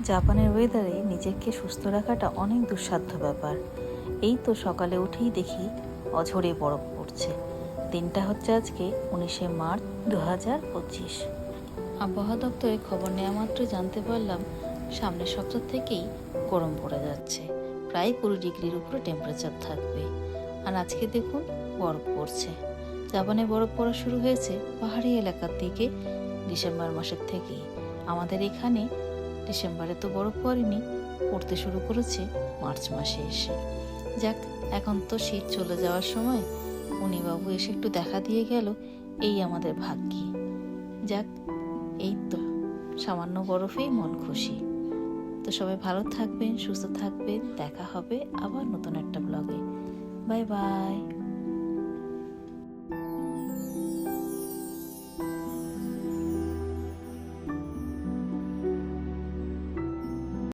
জাপানের ওয়েদারে নিজেকে সুস্থ রাখাটা অনেক দুঃসাধ্য ব্যাপার। এই তো সকালে উঠেই দেখি অঝরে বরফ পড়ছে। দিনটা হচ্ছে আজকে 19শে মার্চ 2025। আবহাওয়া দপ্তরে খবর নেওয়া মাত্র জানতে পারলাম সামনের সপ্তাহ থেকেই গরম পড়ে যাচ্ছে, প্রায় 20 ডিগ্রির উপরে টেম্পারেচার থাকবে। আর আজকে দেখুন বরফ পড়ছে। জাপানে বরফ পড়া শুরু হয়েছে পাহাড়ি এলাকার দিকে ডিসেম্বর মাসের থেকেই। আমাদের এখানে ডিসেম্বরে তো বরফ পড়েনি, পড়তে শুরু করেছে মার্চ মাসে এসে। যাক, এখন তো শীত চলে যাওয়ার সময়। উনি বাবু এসে একটু দেখা দিয়ে গেল, এই আমাদের ভাগ্যি। যাক, এই তো সামান্য বরফেই মন খুশি। তো সবাই ভালো থাকবেন, সুস্থ থাকবেন। দেখা হবে আবার নতুন একটা ব্লগে। Bye bye.